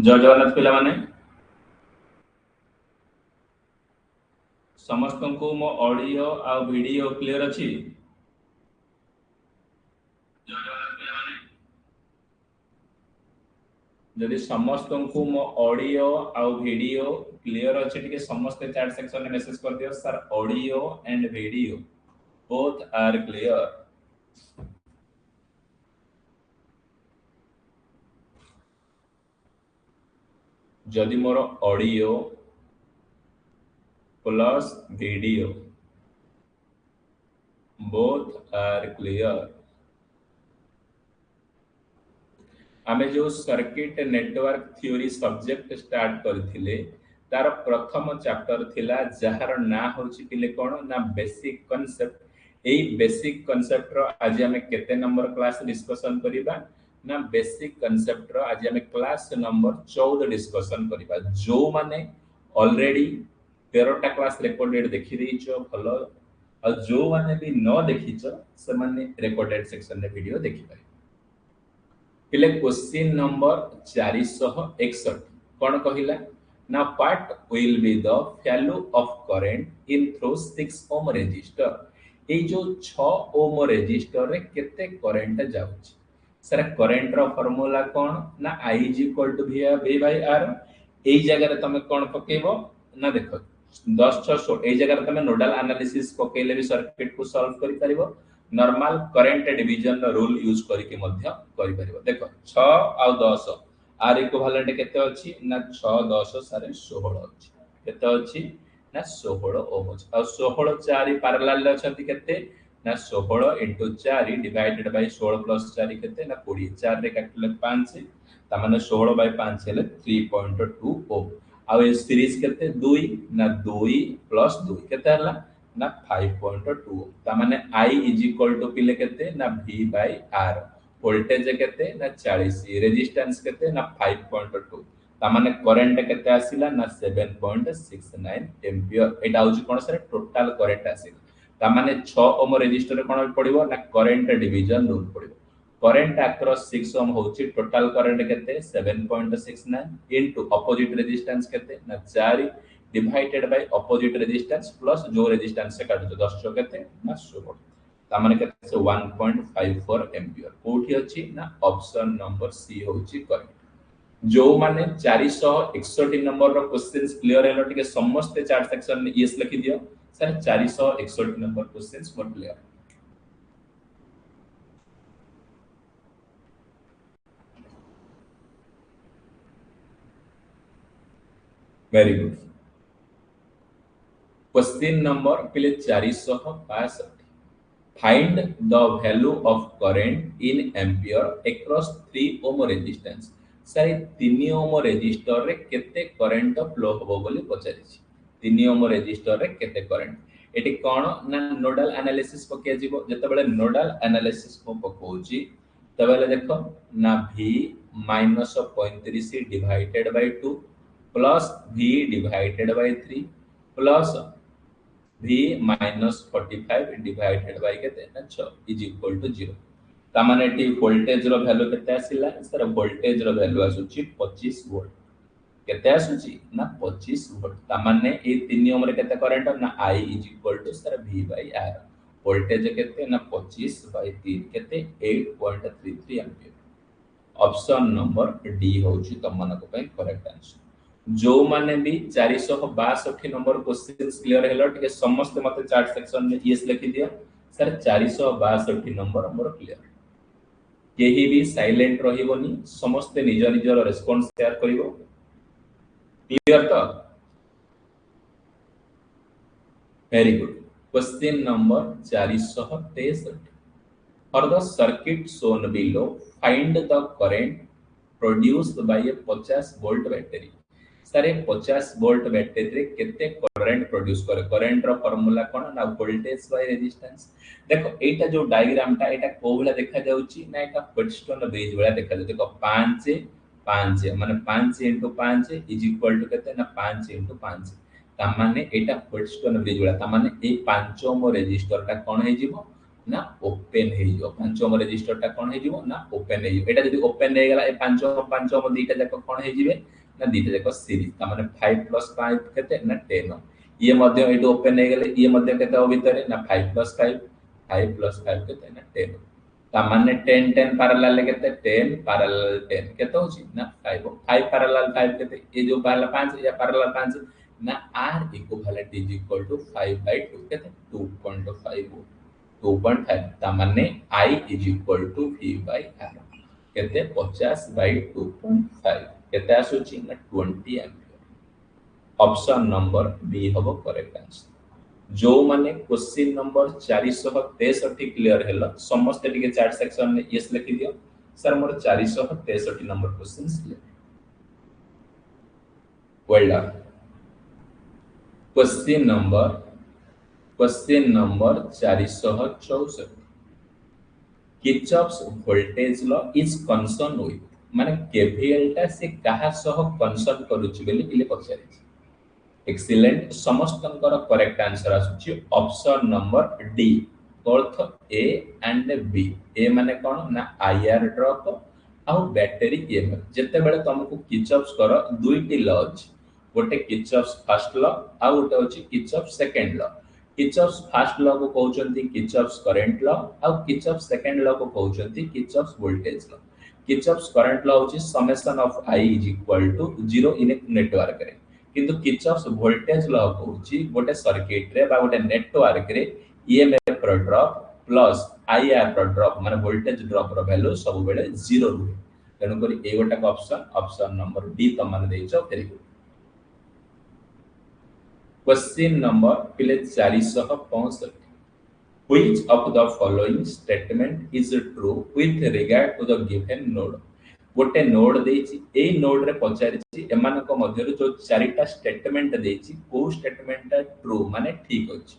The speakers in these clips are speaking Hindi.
जय जगन्नाथ पिला माने समस्त को मो ऑडियो आ वीडियो क्लियर अछि। जय जगन्नाथ पिला माने जदि समस्त को मो ऑडियो आ वीडियो क्लियर अछि टिके समस्त चैट सेक्शन में मैसेज कर दियो sir audio and video both are clear. जदि मोर audio plus video both are clear आमे जो circuit network theory subject start करथिले तार प्रथम चैप्टर थिला जहार ना होची पिले कोन ना बेसिक कांसेप्ट। एई बेसिक कांसेप्ट रो आज हमें केते नंबर क्लास डिस्कशन करिबा ना बेसिक कांसेप्ट रो आज हमें क्लास नंबर 14 डिस्कशन करिबा। जो माने ऑलरेडी 13 टा क्लास रिकॉर्डेड देखि देइछो भलो और जो माने भी न देखिछो से माने रिकॉर्डेड सेक्शन रे वीडियो देखि पारे। पिले क्वेश्चन नंबर 461 कौन कहिला ना what will be the value of current in through 6 ohm resistor. ए जो 6 ओम रेजिस्टर रे केते करंट जाउछ सर करंट रो फार्मूला कौन ना I V बाय R। ए जगह रे तमे कौन पकेबो ना देखो 10 6 16 ए जगह रे तमे नोडल एनालिसिस पकेले भी सर्किट को सॉल्व करि परिबो। Normal current division rule use करके मध्य करि परिबो। देखो 6 आ 10 आर इक्विवेलेंट केते अछि ना 6 10 सारे 16 अछि केते अछि ना 16 ओम अछि आ 16 4 पैरेलल अछंती केते ना 16 4 डिवाइडेड बाय 16 प्लस 4 केते ना 20 4 रे काटले 5 ता माने 16 बाय 5 हेले 3.2 ओम आ ए सीरीज केते 2 ना 2 प्लस 2 केते हला ना 5.2 ता माने I इज इक्वल टू पिले केते ना V बाय R। वोल्टेज केते ना 40 रेजिस्टेंस केते ना 5.2 ता माने करंट केते आसिला ना 7.69 एम्पियर। एटा होची कोन सर टोटल करंट आसिला ता माने 6 ओम रेजिस्टर कोन पड़िबो ना करंट डिवीजन रूल पड़िबो। करंट अक्रॉस 6 ओम होची टोटल करंट केते 7.69 इनटू अपोजिट रेजिस्टेंस केते ना 4 divided by opposite resistance plus जो रेजिस्टेंस से काटो 10 चो केते ना 16 ता माने केते से 1.54 एम्पियर कोठी अछि ना ऑप्शन नंबर सी होची करेक्ट। जो माने 461 नंबर रो क्वेश्चंस क्लियर हेलो टिके समस्त चार्ट सेक्शन में यस लिखि दियो sir 461 number questions more clear. Very good. Question number पिले 462 find the value of current in ampere across 3 ohm resistance. Sir 3 ohm resistor रे केते करंट फ्लो होबो बोली पचारि छी 3 ओम रेजिस्टर रे केते करंट एटी कोन ना नोडल एनालिसिस पके जीवो जते बेले नोडल एनालिसिस को पकोची तबेले देखो ना V minus 35 divided by 2 plus V divided by 3 plus V minus 45 divided by केते ना 6 is equal to 0 ता माने टी वोल्टेज रो वैल्यू केते आसिला सर वोल्टेज रो वैल्यू आसुची 25 वोल्ट केते आसुची ना 25 वोल्ट ता माने ए 3 ओम रे केते करंट ना I is equal to sir V by R voltage केते ना 25 by 3 केते 8.33 एम्पियर। ऑप्शन नंबर डी होची तमनको पे करेक्ट आंसर। जो माने भी 462 नंबर क्वेश्चंस क्लियर हेलो टिके समस्त मते चार्ट सेक्शन में यस लिखि दियो सर 462 नंबर हमर क्लियर। केही भी साइलेंट रहिबोनी समस्त निज निजर रिस्पांस शेयर करिवो क्लियर तो very good. Question number 463 for the circuit shown below find the current produced by a 50 volt battery। Sir 50 volt battery रे केते करंट प्रोड्यूस करे करंट रो फार्मूला कोन ना वोल्टेज बाय रेजिस्टेंस। देखो एटा जो डायग्राम ता एटा कोबला देखा जाउची ना एटा व्हीटस्टोन ब्रिज वाला देखा जाउ देखो 5 5 माने 5 * 5 इज इक्वल टू केते ना 5 * 5 ता माने एटा व्हीटस्टोन ब्रिज वाला ता माने ए 5 ओम रेजिस्टर ता कोन हे जिवो ना ओपन हो पंचम रजिस्टरटा कौन हो ना ओपन होटा जब ओपन हो गला ए पंचम पंचम दीटा जाक कौन हो ना दीटा जाक सीरीज ता माने 5 + 5 केते ना 10 ये मध्य एटू ओपन हो गले ये मध्य केते हो भीतर ना 5 + 5 5 + 5 केते ना 10 ता माने 10 10 पैरेलल केते 10 पैरेलल 10 केते होची ना 5 5 पैरेलल 5 केते ये जो पैरेलल 5 या पैरेलल 5 ना r equivalent is equal to 5/2 केते 2.5 2.5 ता माने I is equal to V by R केते 50/2.5 केते आसुची ना 20 एम्पियर ऑप्शन नंबर बी हबो करेक्ट आंसर जो माने क्वेश्चन नंबर 463 क्लियर हेलो समस्त टिके चैट सेक्शन में यस लिखि दियो सर मोर 463 number questions clear well done question number 464 Kirchhoff's voltage law is concern with माने केवीएल टा से कहा सह कंसर्न करूची बेली पिले पचारे एक्सीलेंट समस्तंकर करेक्ट आंसर आसुची ऑप्शन नंबर डी अर्थ ए एंड बी ए माने कोन ना आईआर ड्रॉप आ बैटरी ईएमएफ जते बेले तुमको किर्चॉफ्स कर दुईटी लॉ अछि गोटे किर्चॉफ्स फर्स्ट लॉ आ गोटे अछि Kirchhoff's second law Kirchhoff's first law को कहउचंती किर्चॉफ्स करंट लॉ आ किर्चॉफ्स सेकंड लॉ को कहउचंती Kirchhoff's voltage law Kirchhoff's current law होची summation of I is equal to 0 in a network रे किंतु किर्चॉफ्स वोल्टेज लॉ कहउची गोटे सर्किट रे बा गोटे नेटवर्क रे ईएमएफ रो ड्रॉप प्लस आईआर रो ड्रॉप माने वोल्टेज ड्रॉप रो वैल्यू सब बेले 0 रुहे तेनु करी ए गोटा ऑप्शन नंबर डी त माने देइछो वेरी गुड क्वेश्चन नंबर पिले 465 which of the following statement is true with regard to the given node गोटे नोड देछि ए नोड रे पचारिछि एमानक मध्यरु जो चारिटा स्टेटमेंट देछि को स्टेटमेंट ट्रू माने ठीक अछि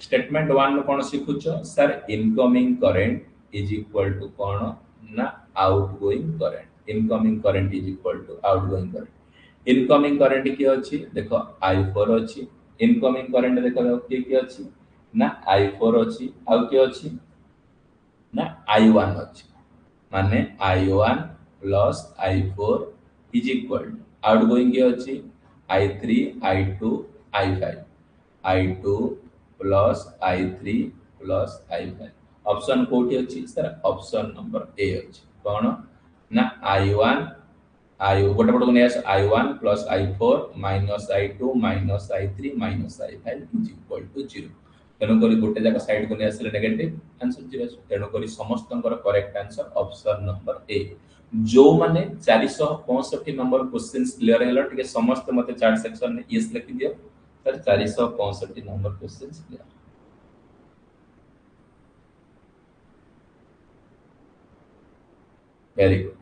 स्टेटमेंट 1 कोन सिखुछ sir incoming current is equal to कोन ना outgoing current incoming current is equal to outgoing current incoming current की अछि देखो I4 अछि इनकमिंग करंट देखो की अछि ना I4 अछि आ की अछि ना I1 अछि माने I1 plus I4 is equal outgoing की अछि I3 I2 I5 I2 plus I3 plus I5 option कोठी अछि सर ऑप्शन नंबर ए अछि कोन ना I1 I गोटे पट को नै I1 plus I4 minus I2 minus I3 minus I5 is equal to 0 तेनु करी गोटे जाका साइड को नै आसले नेगेटिव आंसर 0 तेनु करी समस्तंकर correct answer option number A जो माने 465 नंबर क्वेश्चंस क्लियर हैला टिके समस्त मते चैट सेक्शन में यस लिखि दियो sir 465 number questions clear very good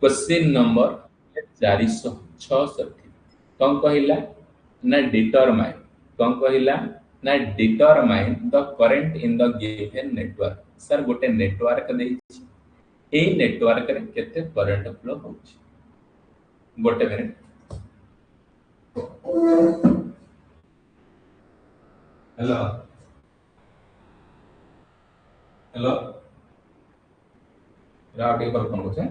question number 466 कौन कहिला ना डिटरमाइन कौन कहिला ना determine the current in the given network sir गोटे नेटवर्क देछि ए नेटवर्क रे केते करंट फ्लो होछि गोटे मिनिट हेलो हेलो राउटी पर फोन होछे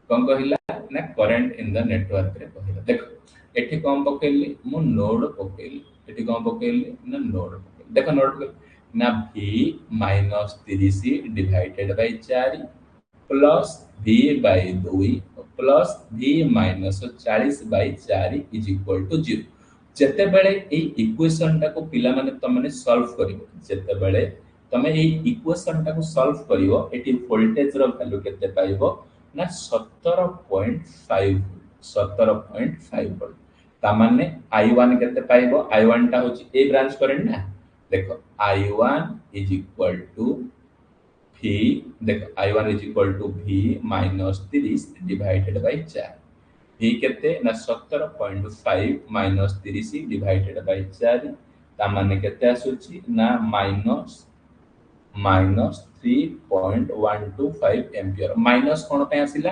कौन कहिला ना करंट इन द नेटवर्क रे कहिला देखो एठी कौन पकेली मु नोड पकेली एठी कौन पकेली ना नोड पकेली देखो नोड ना v minus 30 divided by 4 plus v by 2 plus v minus 40 by 4 is equal to 0 जेते बेले ए इक्वेशन टा को पिला माने त माने सॉल्व करिवो जेते बेले तमे ए इक्वेशन टा को सॉल्व करिवो एठी वोल्टेज रो वैल्यू केते पाइबो ना 17.5 17.5 वोल्ट ता माने I1 केते पाइबो I1 टा होची ए ब्रांच करंट ना देखो I1 is equal to v देख i1 is equal to v minus 30 divided by 4 v केते ना 17.5 माइनस 30 डिवाइडेड बाय 4 ता माने केते आसुची ना माइनस 3.125 एम्पियर माइनस कोन पे आसिला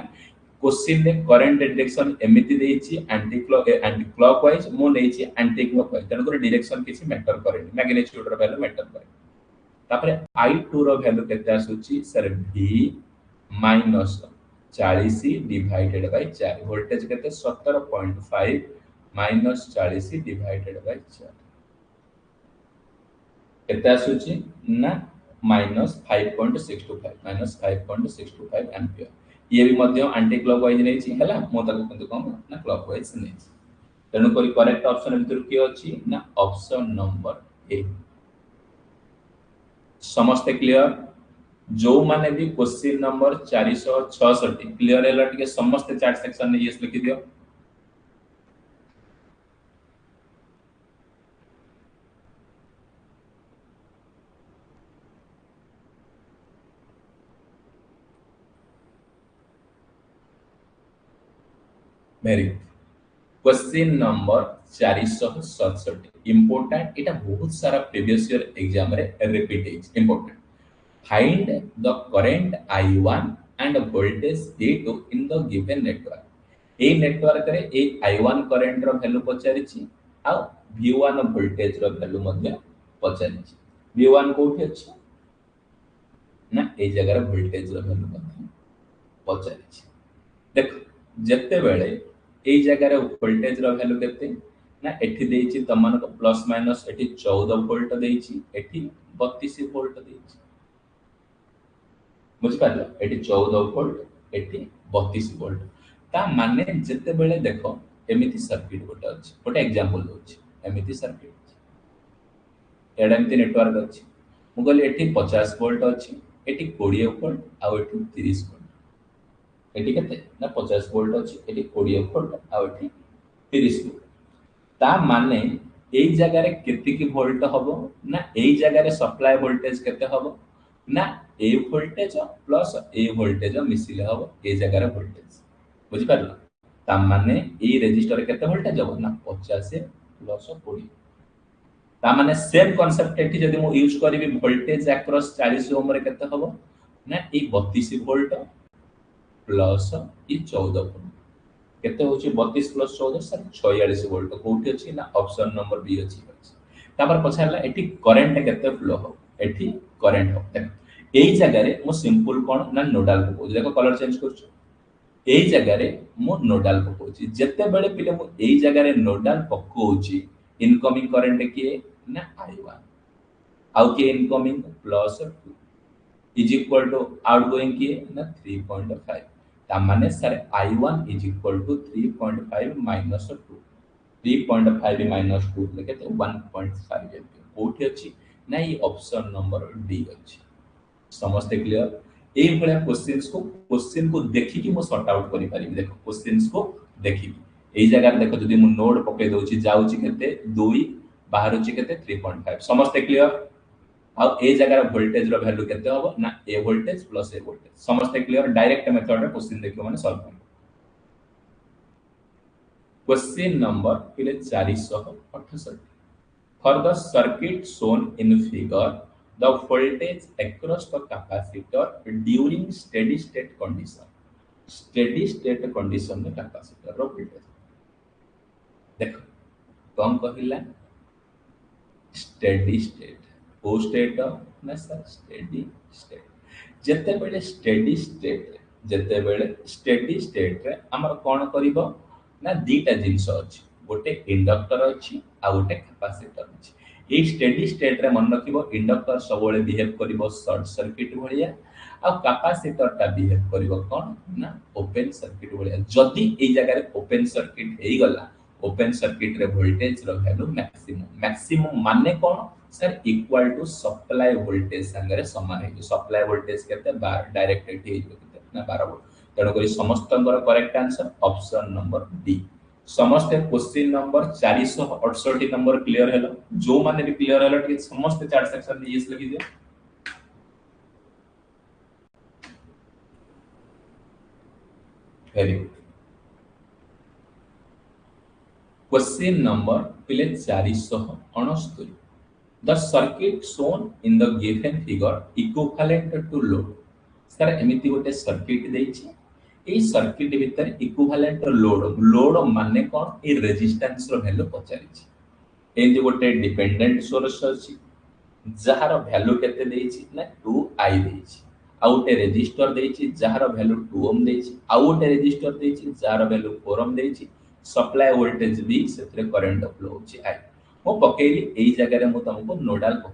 क्वेश्चन में करंट डायरेक्शन एमिति देछि एंटी क्लॉकवाइज मो नेछि एंटी क्लॉकवाइज तन कर डायरेक्शन किछि मैटर करे मैग्नीट्यूड रो वैल्यू मैटर करे तापर i2 रो वैल्यू केते आसुची sir v minus 40 divided by 4 voltage केते 17.5 माइनस 40 डिवाइडेड बाय 4 केते आसुची ना -5.625 एम्पियर ये भी मध्य एंटी क्लॉकवाइज नै छी हला मो तक किंतु कम ना क्लॉकवाइज नै छी तेनु करी करेक्ट ऑप्शन भितर की अछि ना ऑप्शन नंबर ए समस्त क्लियर जो माने भी क्वेश्चन नंबर 466 क्लियर हैला टिके समस्त चैट सेक्शन ने यस लिखि दियो वेरी क्वेश्चन नंबर 467 इंपोर्टेंट एटा बहुत सारा प्रीवियस ईयर एग्जाम रे रिपीट है important find the current I1 and voltage V2 in the given network A network रे ए I1 करंट रो वैल्यू पचारि छी आ V1 वोल्टेज रो वैल्यू मध्ये पचारि छी V1 कोठी अछि ना ए जगह वोल्टेज रो वैल्यू मध्ये पचारि छी देख जत्ते बेले ए जगह रे वोल्टेज रो वैल्यू केते ना एठी देछि तमन को प्लस माइनस एठी 14 वोल्ट देछि एठी 32 वोल्ट देछि बुझ पारलो एठी 14 वोल्ट एठी 32 वोल्ट ता माने जत्ते बेले देखो एमिति सर्किट गोटे अछि गोटे एग्जांपल दोछि एमिति सर्किट एडा एमिति नेटवर्क अछि मु कहली एठी 50 वोल्ट अछि एठी 20 वोल्ट आ एठी 30 वोल्ट एठी केते ना 50 वोल्ट अछि एठी 20 वोल्ट आ एठी 30 वोल्ट ता माने एई जगह रे केते की वोल्ट हबो ना एई जगह रे सप्लाई वोल्टेज केते हबो ना ए वोल्टेज प्लस ए वोल्टेज मिसिले हबो ए जगह रे वोल्टेज बुझि पारलो ता माने ए रेजिस्टर केते वोल्टेज हबो ना 50 प्लस 20 ता माने सेम कांसेप्ट एठी जदी मु यूज करबी वोल्टेज अक्रॉस 40 ओम रे केते हबो ना ए 32 वोल्ट प्लस ए 14 वोल्ट केते होची 32 प्लस 14 सर 46 वोल्ट कोठी अछि ना ऑप्शन नंबर बी अछि तापर पछारला एठी करंट केते फ्लो हो एठी करंट हो देख एई जगह रे मो सिंपल कोन ना नोडल को देखो कलर चेंज करछु एई जगह रे मो नोडल पकोची जत्ते बेले पिले मो एई जगह रे नोडल पकोची इनकमिंग करंट के ना I1 आउ के incoming plus 2 is equal to outgoing के ना 3.5 ता माने sir I1 is equal to 3.5 minus 2 3.5 minus 2 लेके तो 1.5 एम्पियर कोठी अछि ना ये ऑप्शन नंबर डी अछि समस्त क्लियर ए भलिया क्वेश्चन को देखि कि मो सॉर्ट आउट करि पारि देखो क्वेश्चंस को देखि ए जगह देखो जदी मु नोड पके दोछि जाउछि केते 2 बाहर अछि केते 3.5 समस्त क्लियर आ ए जगह वोल्टेज रो वैल्यू केते होबो ना ए वोल्टेज प्लस ए वोल्टेज समस्त क्लियर डायरेक्ट मेथड रे क्वेश्चन देखियो माने सॉल्व कर question number 468 for the circuit shown in figure the voltage across the capacitor during steady state condition में capacitor रो voltage देखो कौन कहिला steady state ओ स्टेट ना सर steady state जते बेले steady state रे हमर कोन करिवो ना दीटा जिंस अछि गोटे इंडक्टर अछि आ गोटे कैपेसिटर अछि ए स्टेडी स्टेट रे मन रखिबो इंडक्टर सबोले बिहेव करिवो शॉर्ट सर्किट भलिया आ कैपेसिटर ता बिहेव करिवो कोन ना ओपन सर्किट भलिया जदी ए जगह रे ओपन सर्किट हेई गला ओपन सर्किट रे वोल्टेज रो वैल्यू मैक्सिमम माने कोन sir equal to supply voltage संगे समान है सप्लाई वोल्टेज केते 12 डायरेक्ट एटी हे केते ना 12 वोल्ट तेणु करी समस्तंकर correct answer option number D समस्त question number 468 number clear hello जो माने भी क्लियर हेलो कि समस्त चार्ट सेक्शन में यस लिखि दियो वेरी गुड। क्वेश्चन नंबर पिले 469 the circuit shown in the given figure equivalent to load. Sir एमिति गोटे सर्किट देछि ए सर्किट भीतर इक्विवेलेंट लोड लोड माने कोन ए रेजिस्टेंस रो वैल्यू पचारिछि एंड गोटे डिपेंडेंट सोर्स अछि जहार वैल्यू केते देछि ना 2i देछि आ गोटे रेजिस्टर देछि जहार वैल्यू 2 ओम देछि आ गोटे रेजिस्टर देछि जहार वैल्यू 4 ओम देछि सप्लाई वोल्टेज भी सेतरे करंट फ्लो होछि आई मो पकेली एई जगह रे मो तुमको नोडल पे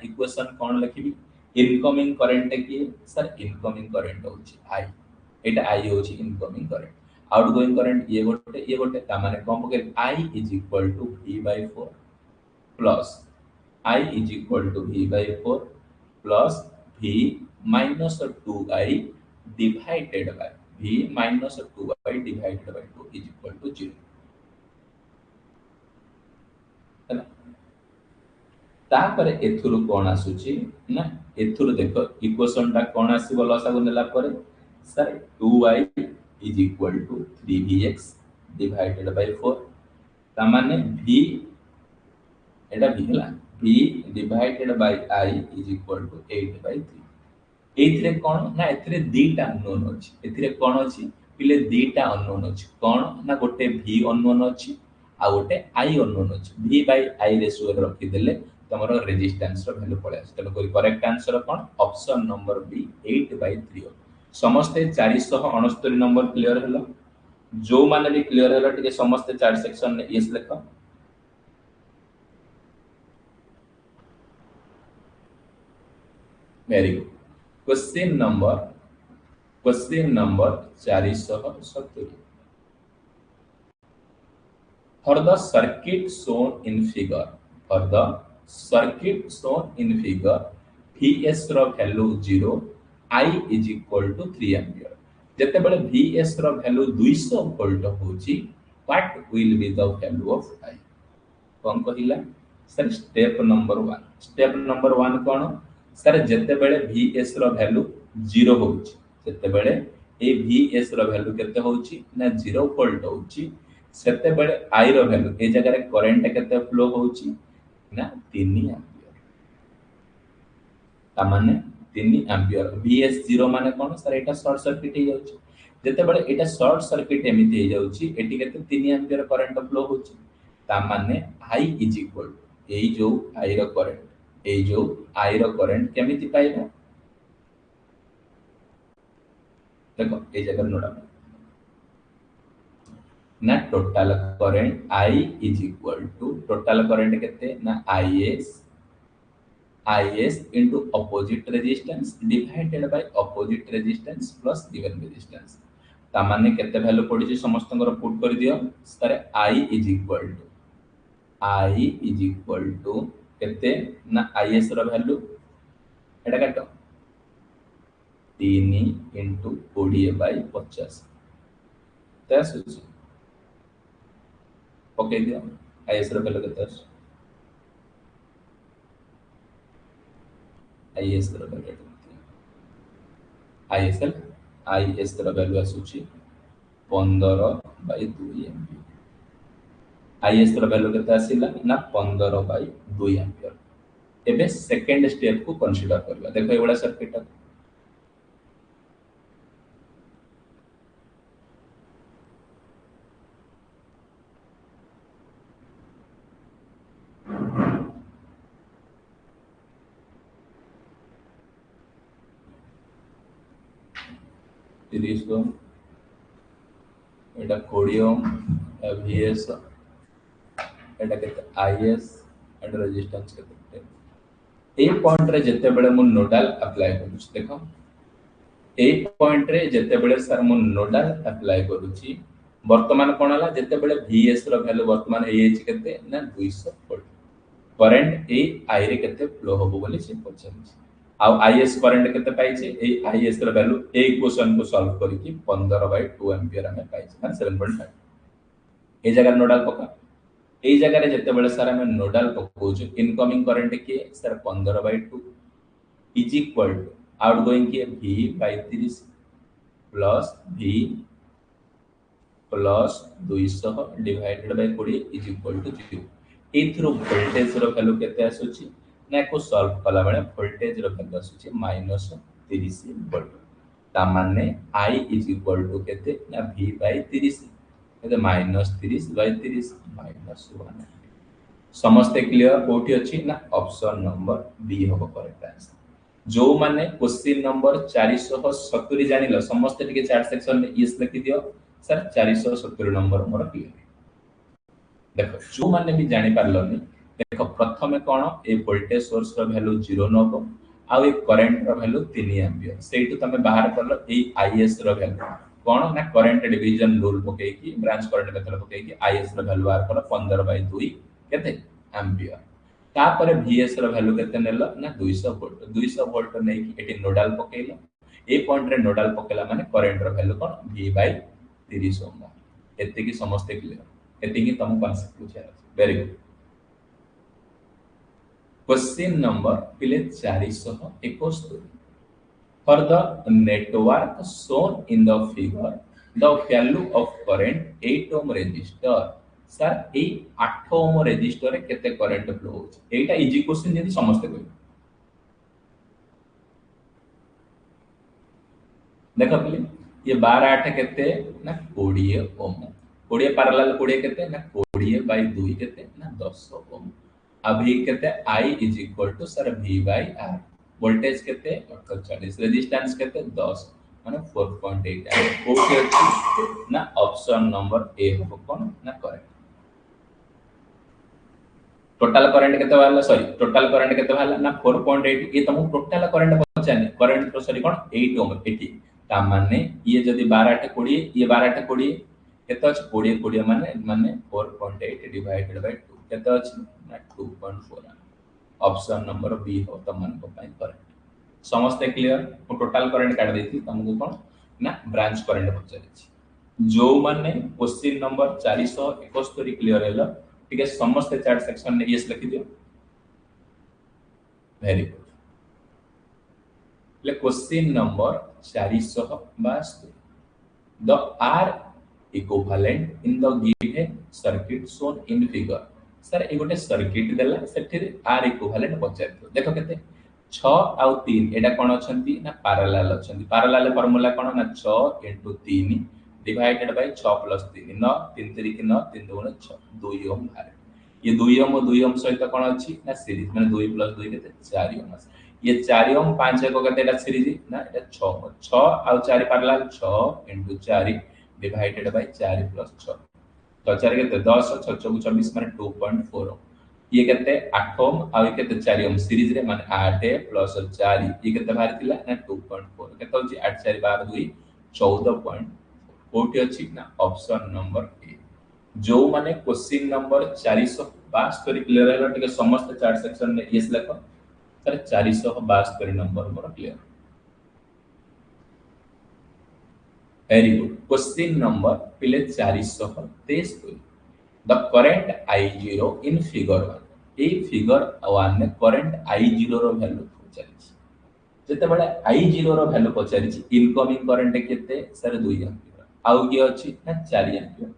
इक्वेशन कोन लिखिबी इनकमिंग करंट की सर इनकमिंग करंट होछि आई एटा आई होछि इनकमिंग करंट आउटगोइंग करंट ये गोटे ता माने कोन पकेली I is equal to v/4 plus I is equal to V/4 plus V minus 2I divided by V minus 2I divided by 2 is equal to 0 है ना तापर एथुरु कोन आसुची ना एथुरु देखो इक्वेशन टा कोन आसीबो लसागु नेला परे sir 2I is equal to 3Vx divided by 4 ता माने V एटा V हला V divided by I is equal to 8/3 एथिरे कोन ना एथिरे दीटा अननोन अछि एथिरे कोन अछि पिले दीटा अननोन अछि कोन ना गोटे V अननोन अछि आ गोटे I अननोन अछि V by I रेशियो रखि देले तमरो रेजिस्टेंस रो वैल्यू पळे आछ तनो कोइ करेक्ट आंसर कोन ऑप्शन नंबर बी 8/3 समस्ते 469 नंबर क्लियर हलो जो माने भी क्लियर हलो टिके समस्ते चार सेक्शन ने यस लेखो very good question number 470 for the circuit shown in figure vs रो value 0 I is equal to 3 ampere जते बेले vs रो वैल्यू 200 वोल्ट होची what will be the value of I कोन कहिला सर स्टेप नंबर 1 कोन सर जते बेले vs रो वैल्यू 0 होची जते बेले ए vs रो वैल्यू केते होची ना 0 वोल्ट होची सेते बेले I रो वैल्यू ए जगह रे करंट केते फ्लो होची ना 3 एम्पियर ता माने 3 एम्पियर vs 0 माने कोन सर एटा शॉर्ट सर्किट हे जाउची जते बेले एटा शॉर्ट सर्किट एमिति हे जाउची एटी केते 3 एम्पियर करंट फ्लो होची ता माने I इज इक्वल ए जो I रो करंट केमिति पाइबा देखो ए जगह नोडा ना total current I is equal to total current केते ना IS into opposite resistance divided by opposite resistance plus given resistance ता माने केते वैल्यू पड़ी जे समस्तंगर पुट कर दियो तारे I इज इक्वल टू केते ना IS रो वैल्यू एटा काटो 3 into 20/50 तस होची ओके दियो IS रो वैल्यू केते IS रो वैल्यू IS रो वैल्यू आसुची 15/2 एम्पियर IS रो वैल्यू केते आसिला ना 15/2 एम्पियर एबे सेकंड स्टेप को कंसीडर करबा देखो एवडा सर्किट को एटा 20 ओम VS एटा केते IS एंड रेजिस्टेंस केते ए पॉइंट रे जते बेले मु नोडल अप्लाई करूछ देखो ए पॉइंट रे जते बेले सर मु नोडल अप्लाई करूची वर्तमान कोन हला जते बेले VS रो वैल्यू वर्तमान ए एच केते ना 200 वोल्ट करंट ए आई रे केते फ्लो होबो बोली से पछन आ IS करंट केते पाइछे ए IS रो वैल्यू ए इक्वेशन को सॉल्व करिकि 15/2 एम्पियर हमें पाइछे माने 7.5 ए जगह नोडल पका ए जगह रे जते बेले सर हमें नोडल पकोछु इनकमिंग करंट के sir 15/2 is equal to outgoing के V/30 plus V plus 200 divided by 20 is equal to 0 एथरो वोल्टेज रो वैल्यू केते आसुची ना को सॉल्व कला बेले वोल्टेज रो वैल्यू आसुची -30 वोल्ट ता माने I इज इक्वल टू केते ना V बाय 30 केते -30 बाय 30 -1 समस्त क्लियर कोठी अछि ना ऑप्शन नंबर बी हो करेक्ट आंसर जो माने क्वेश्चन नंबर 470 जानिलो समस्त टिके चार्ट सेक्शन में यस लिखि दियो सर 470 नंबर मोर क्लियर देखो जो माने भी जानि पारलोनी देखो प्रथमे कोन ए वोल्टेज सोर्स रो वैल्यू 0 नबो आ ए करंट रो वैल्यू 3 एम्पियर सेइटु तमे बाहर करलो ए आईएस रो वैल्यू कोन ना करंट डिवीजन रूल पके की ब्रांच करंट मेथड पके की आईएस रो वैल्यू बाहर करलो 15/2 केते एम्पियर तापर vs रो वैल्यू केते नेलो ना 200 वोल्ट नै कि एटी नोडल पकेइलो ए पॉइंट रे नोडल पकेला माने करंट रो वैल्यू कोन v/30 ओम एते की समस्त क्लियर एते की तम कांसेप्ट बुझा वेरी गुड क्वेश्चन नंबर पिले 471 for the network shown in the figure the value of current 8 ohm resistor sir A 8 Om resistor रे केते करंट फ्लो होची एटा इजी क्वेश्चन जदी समस्त कोइ देखो पले ये 12 8 केते ना 20 ओम 20 पैरेलल 20 केते ना 20/2 केते ना 10 ओम अभी केते I is equal to sir V by R voltage केते 48 रेजिस्टेंस केते 10 माने 4.8 ओके अछि ना ऑप्शन नंबर ए हो कोन ना करेक्ट टोटल करंट केते वाला सॉरी टोटल करंट केते वाला ना 4.8 ये तुम टोटल करंट पचाने करंट तो सॉरी कोन 8 ओम 80 ता माने ये जदी 12 टे 20 ये 12 टे 20 केते अछि 20 20 माने माने 4.8 डिवाइडेड बाय 2 केते अछि ना 2.4 ऑप्शन नंबर बी हो त मन को पाई करंट समस्त क्लियर को टोटल करंट काट देती तुमको कोन ना ब्रांच करंट पचारे जो माने क्वेश्चन नंबर 471 क्लियर हेलो ठीक है समस्त चार्ट सेक्शन में यस लिखि दियो वेरी गुड ले question number 462 the R equivalent in the given circuit shown in figure sir ए गोटे सर्किट देला सेठी आर इक्विवेलेंट पचार देखो केते 6 आउ 3 एटा कोन अछंती ना पैरेलल अछंती पैरेलल फार्मूला कोन ना 6 * 3 डिवाइडेड बाय 6 + 3 9 3 3 की 9 3 2 6 2 ओम बाहर ये 2 ओम और 2 ओम सहित कोन अछि ना सीरीज माने 2 + 2 केते 4 ओम ये 4 ओम 5 एक केते एटा सीरीज ना एटा 6 6 आउ 4 पैरेलल 6 * 4 डिवाइडेड बाय 4 + 6 तो 4 केते 10 6 4 24 माने 2.4 ये केते 8 ओम आ ये केते 4 ओम सीरीज रे माने 8 + 4 ये केते बाहर थिला ना 2.4 केते होची 8 4 12 2 14. कोटी अछि ना ऑप्शन नंबर ए जो माने क्वेश्चन नंबर 462 क्लियर है ठीक है समस्त चार्ट सेक्शन में यस लिखो सर 462 नंबर मोर clear very good question number पिले 463 the current I0 in figure 1 a figure 1 में करंट I0 रो वैल्यू पचारिछि जते बडा I0 रो वैल्यू पचारिछि इनकमिंग करंट केते सर 2 एम्पियर आउ की अछि ना 4 एम्पियर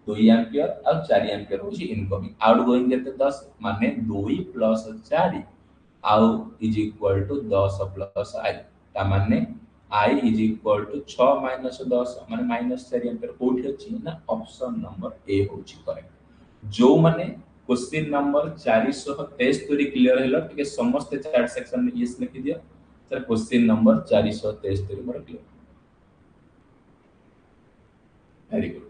2 एम्पियर और 4 एम्पियर होची इनकमिंग आउटगोइंग केते 10 माने 2 + 4 आउ इज इक्वल टू 10 + I ता माने I इज इक्वल टू 6 - 10 माने -4 एम्पियर कोठी अछि ना ऑप्शन नंबर ए होची करेक्ट जो माने क्वेश्चन नंबर 463 क्लियर हेलो ठीक है समस्त चार्ट सेक्शन में यस लिखि दियो सर क्वेश्चन नंबर 463 मोर clear very good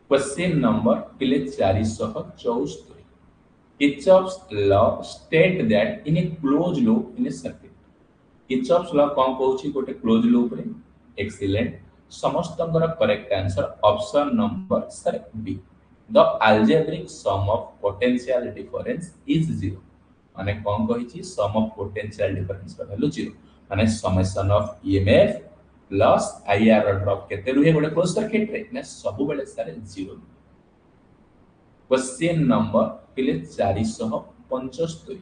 question number पिले 464 Kirchhoff's law state that in a closed loop in a circuit Kirchhoff's law कौन कहूची गोटे क्लोज लूप रे एक्सीलेंट समस्तंकर correct answer option number sir B द algebraic sum of potential difference is 0 माने कौन कहिची सम ऑफ पोटेंशियल डिफरेंस का वैल्यू 0 माने summation of EMF plus IR drop केते रुहे गोटे क्लोज सर्किट रे ना सब बेले सारे 0 क्वेश्चन नंबर पिले 475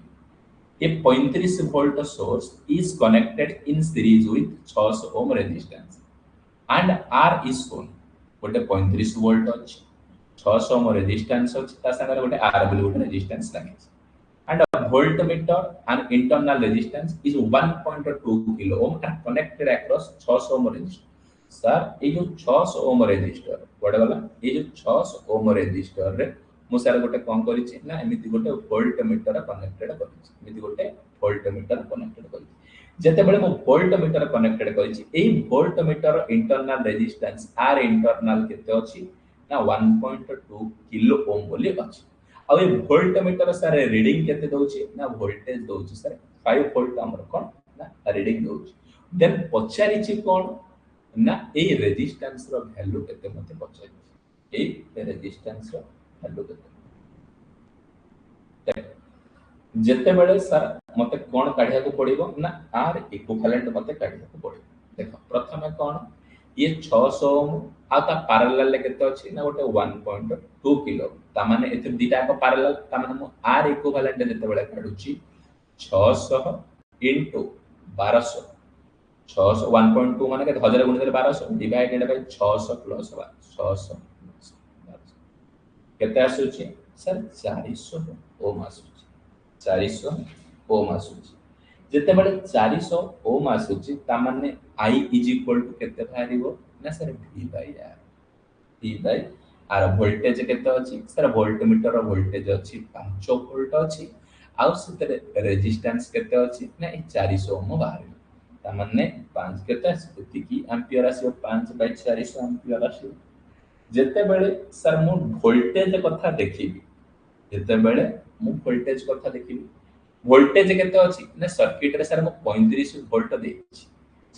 a 35 volt source is connected in series with 6 ohm resistance and R is कोन गोटे 35 वोल्ट अछि 600 ओम रेजिस्टेंस अछि ता संगे गोटे आर बोली गोटे रेजिस्टेंस लागि and a voltmeter and internal resistance is 1.2 kilo ohm and connected across 600 ohm resistor sir ये जो 600 ओम रेजिस्टर बड़े वाला ये जो 600 ओम रेजिस्टर रे मु सर गोटे कोन करि छि ना एमिति गोटे वोल्टमीटर कनेक्टेड करि छि एमिति गोटे वोल्टमीटर कनेक्टेड करि जेते बेले मु वोल्टमीटर कनेक्टेड करि छि एई voltmeter internal resistance R internal केते अछि ना 1.2 किलो ओम बोली अछि अब ये वोल्टमीटर सारे रीडिंग केते दउची ना वोल्टेज दउची सर 5 वोल्ट हमर कोन ना रीडिंग दउची देन पचारि छि कोन ना ए रेजिस्टेंस रो वैल्यू केते मते पचारि छि ए रेजिस्टेंस रो वैल्यू केते जेते बेले सर मते कोन काढिया को पड़िबो ना आर इक्विवेलेंट मते काढिया को पड़िबो देखो प्रथमे कोन ये 600 ओम आ ता पैरेलल ले केते अछि ना गोटे 1.2 किलो ता माने एते दिटा को पैरेलल ता माने मु आर इक्विवेलेंट जेते बेले काढुची 600 इनटू 1200 600 1.2 माने के 1000 गुणिले 1200 डिवाइडेड बाय 600 प्लस 600 केते आसुची सर 400 ओम आसुची 400 ओम आसुची जेते बेले 400 ओम आसुची ता माने I इज इक्वल टू केते बाहरिबो ना sir V by R V by R voltage केते अछि सर वोल्टमीटर रो वोल्टेज अछि 5 वोल्ट अछि आउ सेते रेजिस्टेंस केते अछि ना 400 ओम बाहरिबो ता माने 5 केते अछि की एम्पियर आसी 5 बाय 400 एम्पियर आसी जेते बेले सर मु वोल्टेज कथा देखिबी जेते बेले मु वोल्टेज कथा देखिबी वोल्टेज केते अछि ना सर्किट रे सर मु 35 वोल्ट देछि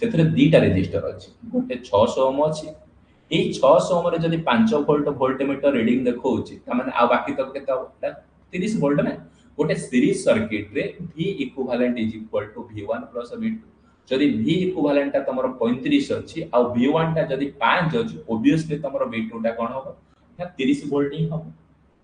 सेथरे दीटा रेजिस्टर अछि गोटे 600 ओम अछि एई 600 ओम रे जदी 5 वोल्ट वोल्टमीटर रीडिंग देखौछि त माने आ बाकी तक केते होता 30 वोल्ट ना गोटे सीरीज सर्किट रे V equivalent is equal to V1 V2 जदी V इक्विवेलेंट ता तमरो 35 अछि आ V1 ता जदी 5 अछि ऑब्वियसली तमरो V2 ता कोन हो ना 30 वोल्ट ही हो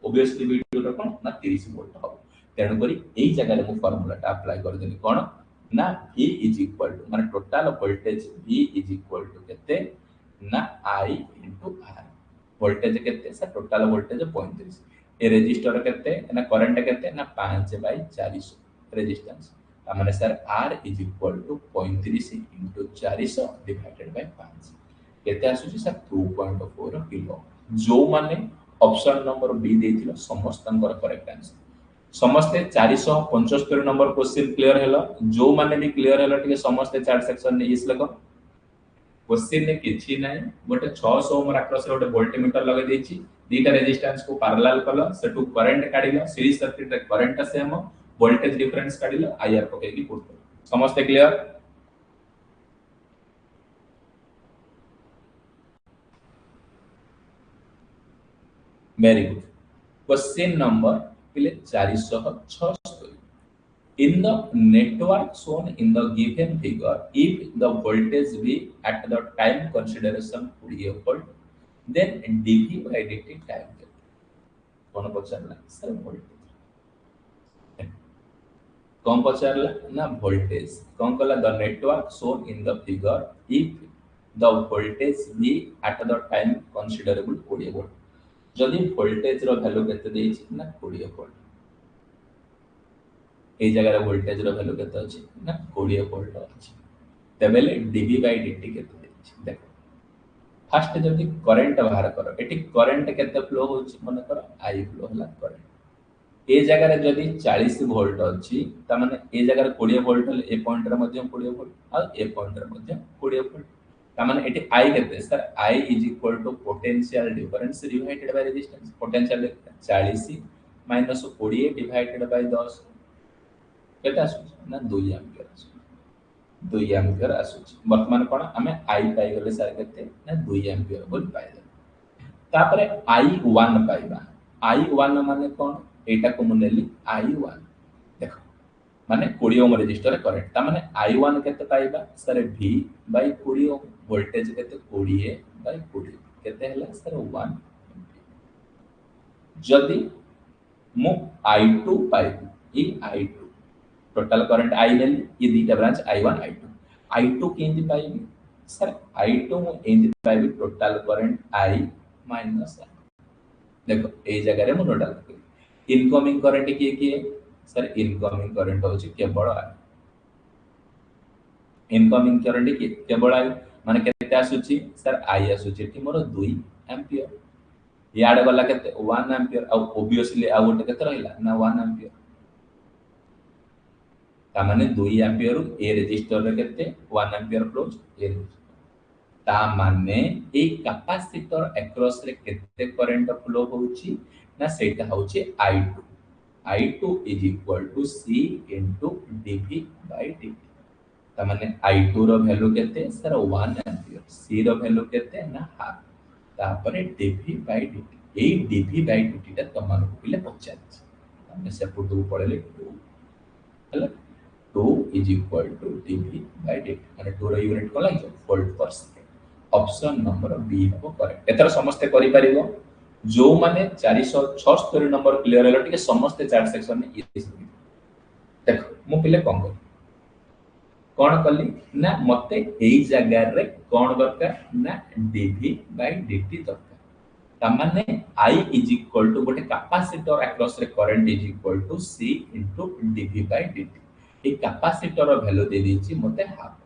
ऑब्वियसली V2 ता कोन ना 30 वोल्ट हो तेणु करी एई जगह रे मु फार्मूला ता अप्लाई कर देली कोन ना V इज इक्वल टू माने total voltage V is equal to केते ना I इनटू R वोल्टेज केते सर टोटल वोल्टेज 35 ए रेजिस्टर केते ना करंट केते ना 5 बाय 400 रेजिस्टेंस माने sir R is equal to 35 into 400 divided by 5 केते आसुची सर 2.4 किलो जो माने ऑप्शन नंबर बी देथिलो समस्तंकर करेक्ट आंसर समस्ते 475 नंबर क्वेश्चन क्लियर हेलो जो माने भी क्लियर हेलो ठीक समस्ते चार्ट सेक्शन ने इस लगा क्वेश्चन ने किछि नै गोटे 600 ओम अक्रॉस गोटे वोल्टमीटर लगे देछि दीटा रेजिस्टेंस को पैरेलल कलो सेटू करंट काढिलो सीरीज सर्किट रे करंट सेम वोल्टेज डिफरेंस काढिलो आईआर पके की पुट समस्ते clear very good question number पिले 476 in the network shown in the given figure if the voltage V at the time consideration 20 volt then dv by dt time कौन पचारला सर वोल्टेज कौन पचारला ना वोल्टेज कौन कला the network shown in the figure if the voltage V at the time considerable 20 volt जदि वोल्टेज रो वैल्यू केते देछि ना 20 वोल्ट ए जगह वोल्टेज रो वैल्यू केते अछि ना 20 वोल्ट अछि तबेले dv by dt केते देछि देखो फर्स्ट जदि करंट बाहर करो एटी करंट केते फ्लो होछि मन करो i फ्लो होला करंट ए जगह रे जदि 40 वोल्ट अछि त माने ए जगह रे 20 वोल्ट ए पॉइंट रे मध्य 20 वोल्ट और ए पॉइंट रे मध्य 20 वोल्ट त माने एटी i केते sir i is equal to potential difference divided by resistance potential 40 minus 20 divided by 10 केते आसु ना 2 एम्पियर आसु 2 एम्पियर आसु वर्तमान कोन हमें i पाई गले सर केते ना 2 एम्पियर बोल पाई तापरे i1 पाइबा i1 माने कोन एटा को मुनेली i1 देखो माने 20 ओम रेजिस्टर करंट ता माने i1 केते पाइबा सर v बाय 20 ओम वोल्टेज केते 20 बाय 20 केते हला सर 1 जदी मु i2 पाइबी ई i2 टोटल करंट i नेली ये दीटा branch i1 i2 i2 केंदी पाइबी sir I2 मु एंती पाइबी total current I minus I देखो ए जगह रे मु टोटल इनकमिंग करंट किए सर इनकमिंग करंट होची केवल I इनकमिंग करंट किए केवल I माने केते आसुची सर I आसुची कि मोर 2 एम्पियर याड गला केते 1 एम्पियर आ ओब्वियसली आ गोटे केते रहिला ना 1 एम्पियर ता माने 2 एम्पियर ए रेजिस्टर रे केते 1 एम्पियर क्लोज ए ता माने ए कैपेसिटर अक्रॉस रे केते करंट फ्लो होउची ना सेटा होउची I2 I2 is equal to C into dV by dt ता माने I2 रो वैल्यू केते सर 1 एम्पियर C रो वैल्यू केते ना हाफ तापरे dV बाय dt ए dV बाय dt ता तमन को पिले पचाच हमने सेपुटू पड़ले 2 हला 2 is equal to dV by dt माने 2 रो यूनिट को like volt per second option number B हो करेक्ट एतर समस्त करि परिबो जो माने 476 नंबर क्लियर हलो ठीक समस्त चार्ट सेक्शन में ये देखो मु पिले कोन कौन कली ना मते एई जगह रे कौन दरकार ना dv by dt दरकार तमाने I is equal to गोटे कैपेसिटर अक्रॉस रे current is equal to C into dv by dt ए कैपेसिटर रो वैल्यू दे देछि मते हाफ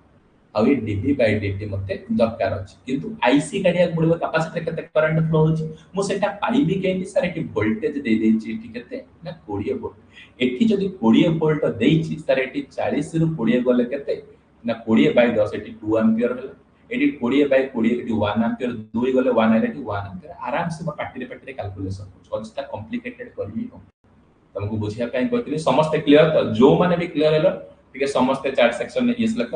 आ ए dv by dt मते दरकार अछि किंतु IC काढिया पड़िबो कैपेसिटर केते करंट फ्लो होछि मु सेटा पाइबी केनि सर एटी वोल्टेज दे देछि एटी केते ना 20 वोल्ट एठी जदी 20 वोल्ट देछि सर एटी 40 रु 20 गले केते ना 20 बाय 10 एटी 2 एम्पियर होला एटी 20 बाय 20 एटी 1 एम्पियर 2 गले 1 एटी 1 एम्पियर आराम से पार्टी रे कैलकुलेशन हो अच्छा कॉम्प्लिकेटेड करबी हो तुमको बुझिया काई कहतली समस्त क्लियर तो जो माने भी क्लियर हेलो ठीक है समस्त चार्ट सेक्शन में यस लख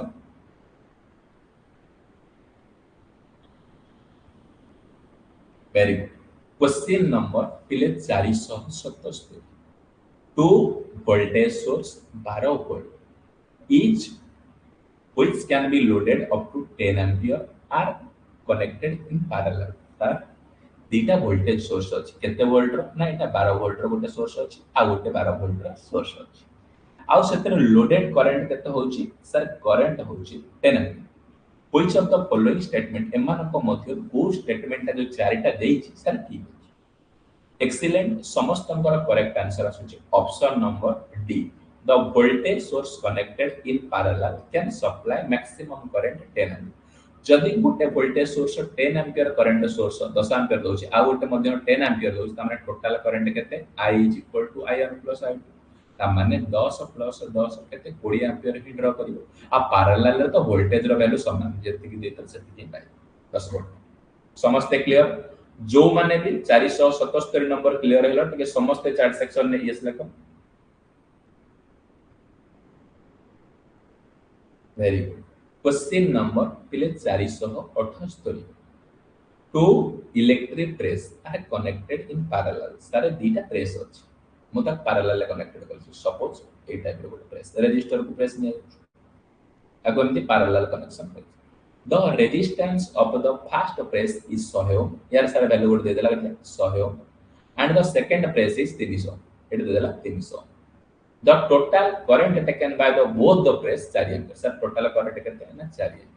वेरी गुड क्वेश्चन नंबर पिले 477 two voltage source 12 volt each which can be loaded up to 10 ampere are connected in parallel तार दीटा वोल्टेज सोर्स अछि केते वोल्ट रो ना एटा 12 वोल्ट रो गोटे सोर्स अछि आ गोटे 12 वोल्ट रो सोर्स अछि आ सेते लोडेड करंट केते होछि सर करंट होछि 10 ampere which of the following statement एमान को मध्य को स्टेटमेंट जो चारिटा देछि सर ठीक अछि एक्सीलेंट समस्तंकर करेक्ट आंसर आसुछि option number D the voltage source connected in parallel can supply maximum current 10 ampere जदि गोटे voltage source 10 ampere current source 10 ampere दोछि आ गोटे मध्य 10 एम्पियर दोछि त माने टोटल करंट केते I = IR + I2 त माने 10 + 10 केते 20 एम्पियर ही ड्रा करिवो आ पैरेलल रे तो वोल्टेज रो वैल्यू समान जेति कि देत सेति पाइ 10 वोल्ट समस्त क्लियर जो माने भी 477 नंबर क्लियर हेलो ठीक समस्त चार्ट सेक्शन में यस लखो वेरी गुड क्वेश्चन नंबर पिले 478 two electric press are connected in parallel सारे दीटा प्रेस अछि मु तक पैरेलल ले कनेक्टेड करछु सपोज ए टाइप रो प्रेस रजिस्टर को प्रेस ने अगोंती पैरेलल कनेक्शन कर the resistance of the first press is 100 ohm यार सारे वैल्यू कोड दे देला 100 ohm and the second press is 300 एट दे देला 300 the total current taken by the both the press 4 ampere sir total current केते है ना 4 ampere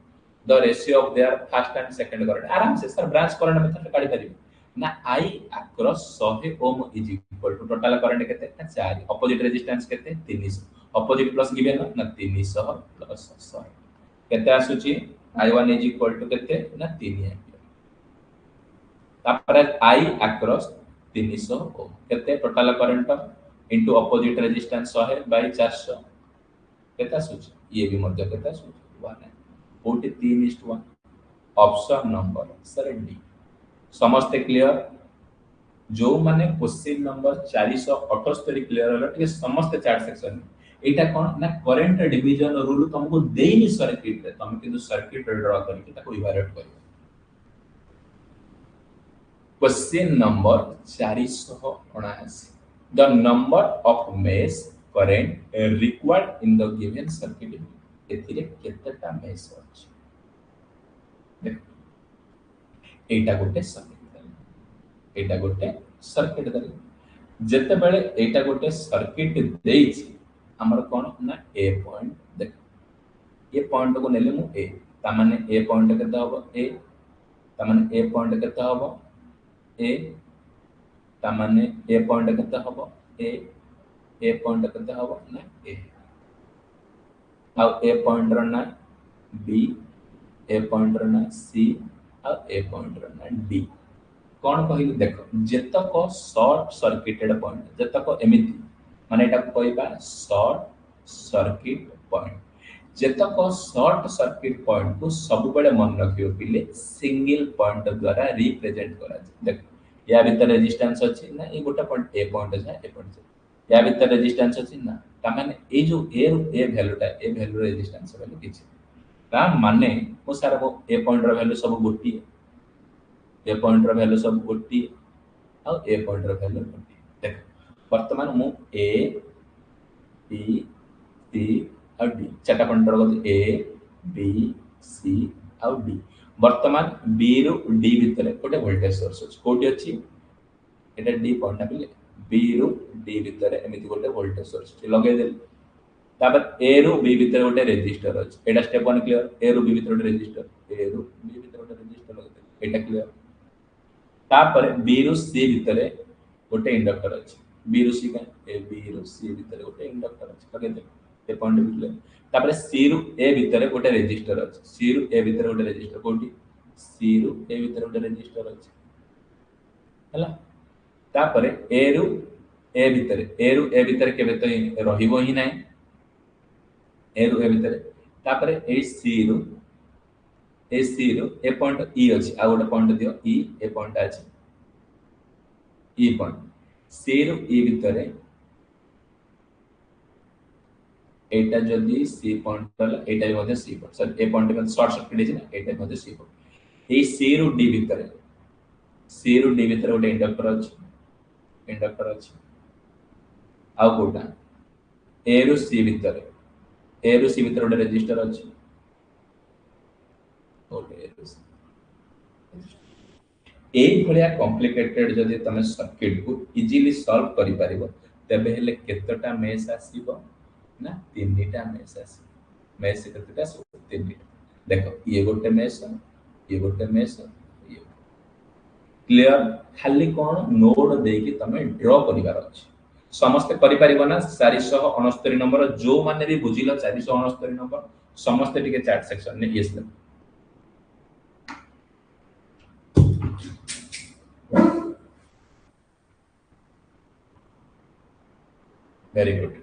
the ratio of their first and second current आराम से सर ब्रांच करंट मेथड काढी परिबे ना I across 100 ohm is equal to total current केते ना 4 opposite resistance केते 300 opposite plus गिवन ना 300 plus 100 केते आसुची I1 is equal to केते ना 3 ampere तापर I across 300 ohm केते total current into opposite resistance 100 by 400 केता सूच ये भी मध्य केता सूच 1 है 43:1 ऑप्शन नंबर सर डी समस्त क्लियर जो माने क्वेश्चन नंबर 478 क्लियर हलो ठीक समस्त चार्ट सेक्शन में एटा कोन ना करंट डिवीजन रूल तुमको देइनी सर्किट रे तुम किंतु सर्किट ड्रा करके ताको इवैल्यूएट करियो question number 479 the number of mesh current required in the given circuit एथिरे केतेटा मेश अछि देखो एटा गोटे सर्किट एटा गोटे सर्किट दरे जते बेले एटा गोटे सर्किट देछि हमर कोन ना ए पॉइंट देखो ये पॉइंट को नेले मु ए तामाने ए पॉइंट केते हबो ए तामाने ए पॉइंट केते हबो ए तामाने ए पॉइंट केते हबो ए पॉइंट केते हबो ना ए आ ए पॉइंट रो ना बी ए पॉइंट रो ना सी आ ए पॉइंट रो ना डी कौन कहली देख जेतक शॉर्ट सर्किटेड पॉइंट जेतक एमिति माने एटा कहबा शॉर्ट सर्किट पॉइंट जेतक शॉर्ट सर्किट पॉइंट को सब बड़े मन रखियो पिले सिंगल पॉइंट द्वारा रिप्रेजेंट करा देख या भीतर रेजिस्टेंस अछि ना ए गोटा पॉइंट ए पॉइंट जा ए पॉइंट जा या भीतर रेजिस्टेंस अछि ना ता माने ए जो ए वैल्यूटा ए वैल्यू रेजिस्टेंस वैल्यू किछ ता माने ओ सारा वो ए पॉइंट रो वैल्यू सब गोटी ए पॉइंट रो वैल्यू सब गोटी और ए पॉइंट रो वैल्यू गोटी देख वर्तमान मु ए बी सी और डी चारटा पॉइंट रो ए बी सी और डी वर्तमान बी रु डी भितर गोटे वोल्टेज सोर्स अछि कोठी अछि एटा डी पॉइंट आपिले बी रु डी भितर एमिति गोटे वोल्टेज सोर्स लगे दे तापर ए रु बी भितर गोटे रेजिस्टर अछि एटा स्टेप 1 क्लियर ए रु बी भितर गोटे रेजिस्टर ए रु बी भितर गोटे रेजिस्टर लगे दे एटा क्लियर तापर बी रु सी भितर गोटे इंडक्टर अछि बी रु सी का ए बी रु सी भितर गोटे इंडक्टर अछि लगे दे ए पॉइंट क्लियर तापर सी रु ए भितर गोटे रेजिस्टर अछि सी रु ए भितर गोटे रेजिस्टर कोठी सी रु ए भितर गोटे रेजिस्टर अछि हला तापर ए रु ए भितर केबे तो रहिबो ही नाही ए रु ए भितर तापर ए सी रु ए पॉइंट ई अछि आ गोटे पॉइंट दियो ई ए पॉइंट अछि ई पॉइंट सी रु ई भितर एटा जदी सी पॉइंट वाला एटा मध्ये सी पॉइंट सर ए पॉइंट में शॉर्ट सर्किट है ना एटा मध्ये सी पॉइंट ए सी रु डी भितर गोटे इंडक्टर अछि आ कोटा ए रु सी भितर गोटे रेजिस्टर अछि गोटे ए रु सी ए भलिया कॉम्प्लिकेटेड जदी तमे सर्किट को इजीली सॉल्व करि परिबो तबे हेले केतटा मेश आसीबो ना तीनटा मेश आसी मेश केतटा तीनटा देखो ये गोटे मेश ये क्लियर खाली कोन नोड देकी तमे ड्रॉ करिवार अछि समस्त करि परिबो ना 469 नंबर जो माने भी बुझिलो 469 नंबर समस्त टिके चैट सेक्शन ने yes very good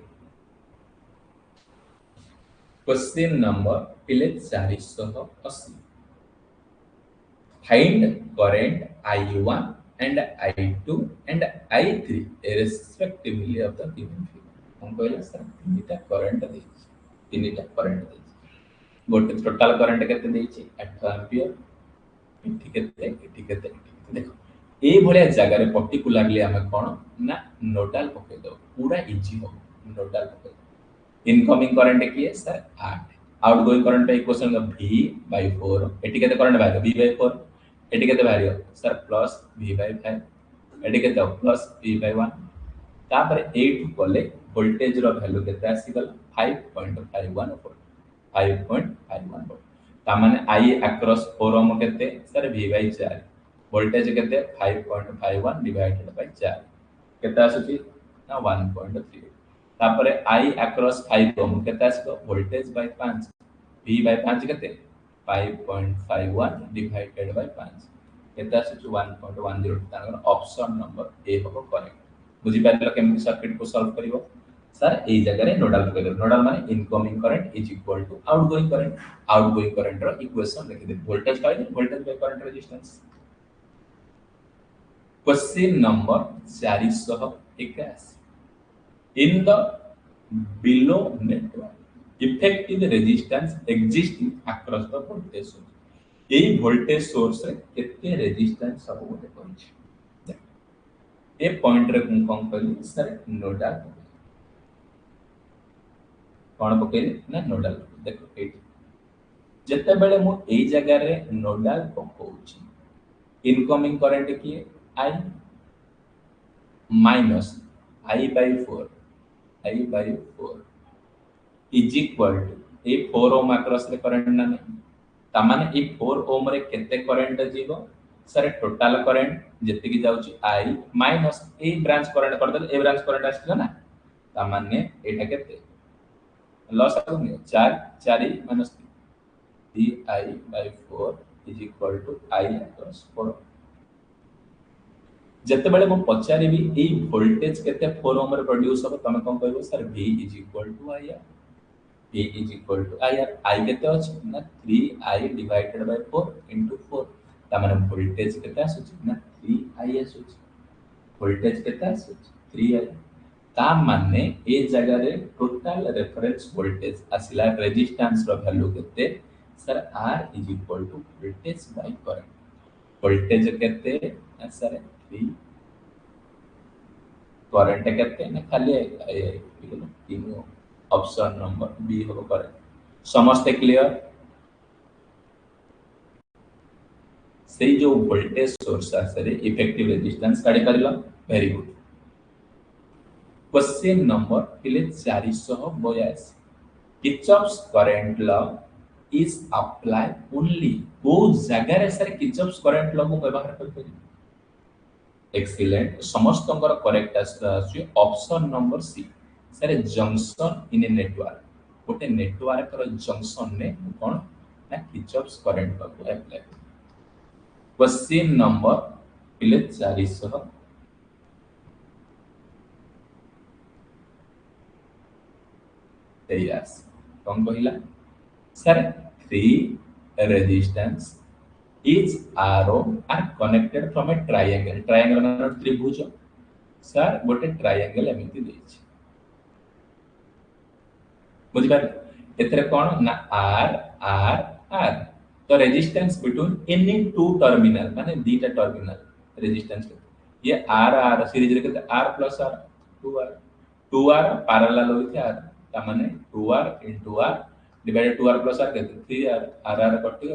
question number पिले 480 find current I1 and I2 and I3 respectively of the given figure हम कहले सर तीनटा करंट देछि तीनटा करंट देछि गोटे टोटल करंट केते देछि 8 एम्पियर एठी केते देखो ए भलिया जगह रे पर्टिकुलरली हमें कोन ना नोडल पके दो पूरा इजी हो नोडल पके इनकमिंग करंट की है सर 8 आउटगोइंग करंट पे इक्वेशन V/4 एटी केते करंट बाहर V/4 एटी केते बाहर सर प्लस V/5 एटी केते प्लस V/1 तापर 8 कोले वोल्टेज रो वैल्यू केते आसी गल 5.51 वोल्ट 5.51 वोल्ट ता माने I अक्रॉस 4 ओम केते सर V/4 वोल्टेज केते 5.51 डिवाइडेड बाय 4 केते आसुची ना 1.3 तापर I अक्रॉस 5 ओम केते आसको वोल्टेज बाय 5 V/5 केते 5.51 डिवाइडेड बाय 5 केते आसुची 1.10 तार ऑप्शन नंबर ए होबो करेक्ट बुझी पाइलो केमि सर्किट को सॉल्व करिवो सर ए जगह रे नोडल पके नोडल माने incoming current is equal to outgoing current रो इक्वेशन लिख दे voltage by current resistance question number 481 in the below network effective resistance existing across the voltage source AE voltage source रे केते रेजिस्टेंस सब गोटे करिछि ए पॉइंट रे कोन कहली सर नोडल कोन पकेली ना नोडल देखो एट जते बेले मु एई जगह रे नोडल पकोछि इनकमिंग करंट की I minus I/4 is equal to a 4 ohm across the current ना नहीं तामाने ए 4 ओम रे केते करंट जीवो सर टोटल करंट जेते की जाउची आई माइनस ए ब्रांच करंट कर दे ए ब्रांच करंट आछला ना तामाने एटा केते loss आउनी 4 4 minus di by 4 is equal to I plus 4 ଯେତେବେଳେ ମୁଁ ପଚାରିବି ଏଇ ଭୋଲ୍ଟେଜ କେତେ 4 ଓମ୍ ରେ ପ୍ରୋଡ୍ୟୁସ ହେବ ତମେ କଣ କହିବ ସर V is equal to IR V is equal to IR I କେତେ ଅଛି ନା 3I divided by 4 into 4 ତା ମାନେ ଭୋଲ୍ଟେଜ କେତେ ଆସୁଛି ନା 3I ଆସୁଛି ଭୋଲ୍ଟେଜ କେତେ ଆସୁଛି 3I ତା ମାନେ ଏ ଜାଗାରେ ଟୋଟାଲ ରେଫରେନ୍ସ ଭୋଲ୍ଟେଜ ଆସିଲା ରେଜିस्टेंस ର ଭ୍ୟାଲୁ केते sir R is equal to voltage by current voltage केते सर 3 करंट केते ना खाली तीन ऑप्शन नंबर बी हो करेक्ट समस्त क्लियर से जो वोल्टेज सोर्स आसरे इफेक्टिव रेजिस्टेंस काढी पारिलो वेरी गुड क्वेश्चन नंबर पिले 482 Kirchhoff's current law is apply only वो जगह रे सर किर्चॉफ्स करंट लॉ को व्यवहार कर पारि एक्सीलेंट समस्तंकर करेक्ट आसी option number C sir junction in a network गोटे नेटवर्क रो जंक्शन ने कोन ना किर्चॉफ्स करंट लॉ को अप्लाई क्वेश्चन नंबर पिले 400 तेयास कौन कहिला sir 3 resistance each arrow are connected from a triangle triangle माने त्रिभुज सर गोटे ट्रायंगल एमिति देछि बुझि पार एतरे कोन ना r r r तो resistance between any two terminal माने दीटा टर्मिनल रेजिस्टेंस ये r r सीरीज रे केते r plus r 2r parallel होइथे r ता माने 2r r divided 2r plus r केते 3r r कटि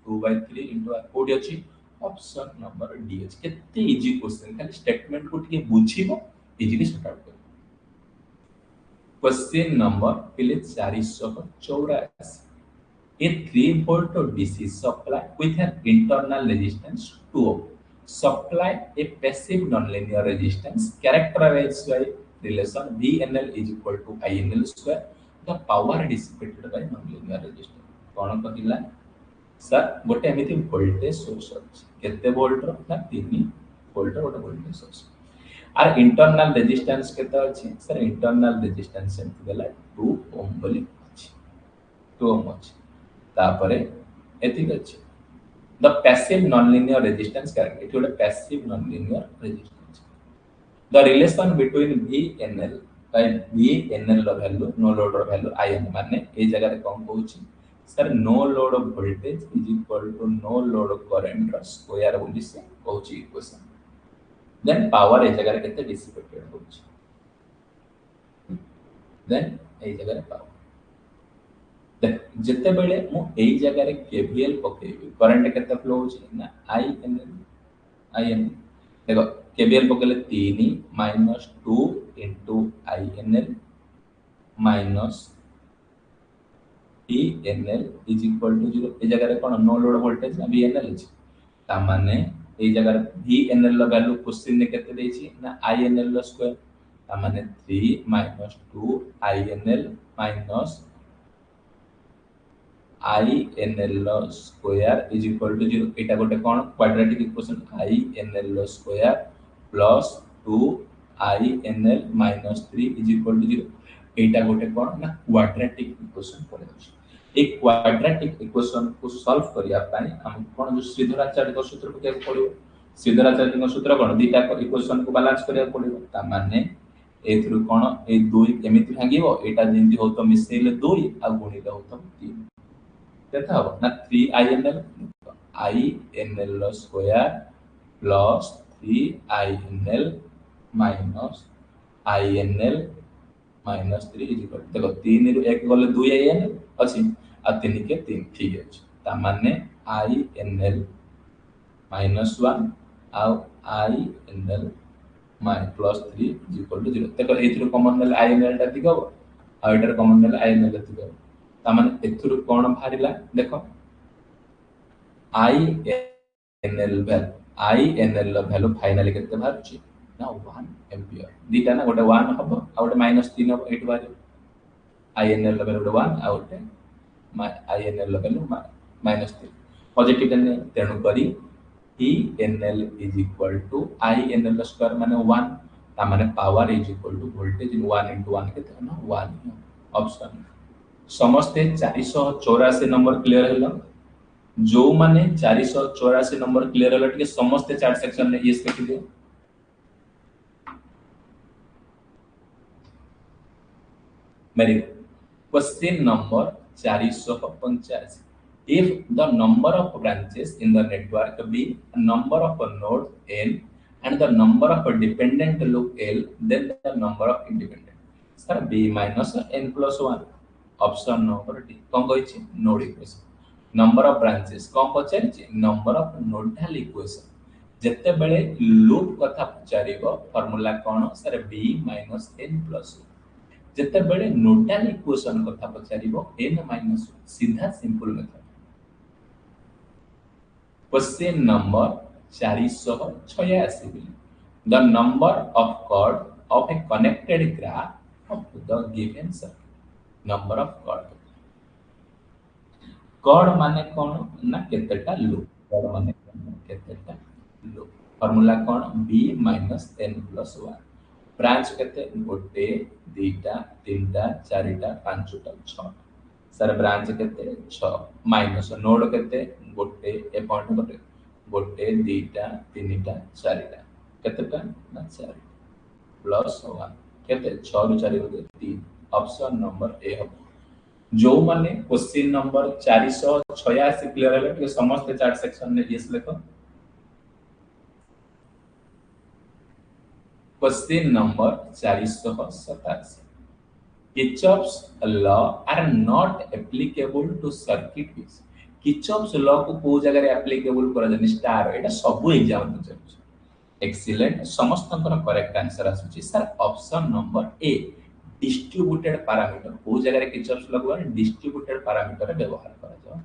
2/3 r कोडी अछि ऑप्शन नंबर डी अछि केते इजी क्वेश्चन खाली स्टेटमेंट को टिके बुझिबो इजीली सॉर्ट आउट कर क्वेश्चन नंबर पिले 484 a 3 volt dc supply with an internal resistance 2 ohm supply a passive nonlinear resistance characterized by relation VNL is equal to INL square the power dissipated by nonlinear resistor कोन कहिला सर गोटे एमिति वोल्टेज सोर्स अछि केते वोल्ट रो ना 3 वोल्ट गोटे वोल्टेज सोर्स आर इंटरनल रेजिस्टेंस केते अछि सर इंटरनल रेजिस्टेंस एमति गेला 2 ओम बोली अछि 2 ओम अछि तापरे एति अछि the passive nonlinear resistance characteristic गोटे passive nonlinear resistance the relation between VNL by VNL रो वैल्यू नो लोड रो वैल्यू IN माने ए जगह रे कोन कहउछि sir no load voltage is equal to no load current रो स्क्वायर बोली से कहउछि इक्वेशन देन पावर ए जगह रे केते डिसिपेटेड होछि देन ए जगह रे पावर देख जते बेले मु ए जगह रे KVL पकेबी करंट केते फ्लो होछि ना IN देखो KVL पकेले 3 minus 2 into INL minus ENL is equal to 0 ए जगह रे कोन नो लोड वोल्टेज ना VNL अछि ता माने ए जगह रे VNL लो वैल्यू क्वेश्चन ने केते देछि ना INL लो स्क्वायर ता माने 3 minus 2 INL minus INL low square is equal to 0 एटा गोटे कोन quadratic equation INL low square plus 2 INL minus 3 is equal to 0 एटा गोटे कोन ना क्वाड्रेटिक इक्वेशन पड़े अछि एक क्वाड्रेटिक इक्वेशन को सॉल्व करिया पानी हम कोन जो श्रीधराचार्य को सूत्र को केक पड़ियो श्रीधराचार्य को सूत्र कोन दीटा को इक्वेशन को बैलेंस करिया पड़ियो ता माने ए थ्रू कोन ए 2 एमिति भांगिबो एटा जेंति हो तो मिसेले 2 आ गुणित हो तो 3 देखा हो ना 3 INL low square plus 3 INL minus INL minus 3 is equal देखो 3 रु 1 गले 2 INL अछि आ 3 के 3 ठीक अछि ता माने INL minus 1 uh INL plus 3 is equal to 0 देखो एथुरु कॉमन नेल INL ता दिगो आ एटर कॉमन नेल INL दिगो ता माने एथुरु कोन भारिला देखो INL value INL value finally केते बाहरची ना 1 एम्पियर दीटा ना गोटे 1 हबो आ गोटे -3 हबो एट बाहर INL वैल्यू गोटे 1 आ गोटे INL वैल्यू -3 पॉजिटिव ने तेणु करी ENL is equal to INL square माने 1 ता माने power is equal to voltage in 1 into 1 केते ना 1 ऑप्शन समस्ते 484 नंबर क्लियर हेलो जो माने 484 नंबर क्लियर हेलो टिके समस्ते चार्ट सेक्शन में यस लिखि दियो मेरी question number 485 if the number of branches in the network be a number of a node n and the number of a dependent loop l then the number of independent sir b minus n plus 1 option number d कौन कहिछि node equation number of branches कौन पचारिछि नंबर ऑफ नोडल इक्वेशन जते बेले लूप कथा पचारिबो फार्मूला कोन sir b minus n plus 1 जते बेले नोडल इक्वेशन कथा पचारिबो n minus 1 सीधा simple method question number 486 the number of chord of a connected graph of the given circuit number of chord माने कोन ना केतेटा लूप chord माने केतेटा लूप फार्मूला कोन b minus n plus 1 branch केते गोटे दीटा तीनटा चारिटा पांचटा छ सर ब्रांच केते 6 माइनस नोड केते गोटे ए पॉइंट गोटे गोटे दीटा तीनटा चारिटा केतेटा ना 4 प्लस 1 केते 6 रु 4 गोटे 3 ऑप्शन नंबर ए हो जो माने क्वेश्चन नंबर 486 क्लियर है कि समस्त चार्ट सेक्शन में यस लिखो question number 487 Kirchhoff's law are not applicable to circuit which Kirchhoff's law को को जगह रे applicable करा जानि स्टार एटा सब एग्जाम में चलछ एक्सीलेंट समस्तंकर करेक्ट आंसर आसुची सर ऑप्शन नंबर ए डिस्ट्रीब्यूटेड पैरामीटर को जगह रे Kirchhoff's law को डिस्ट्रीब्यूटेड पैरामीटर व्यवहार करा जाओ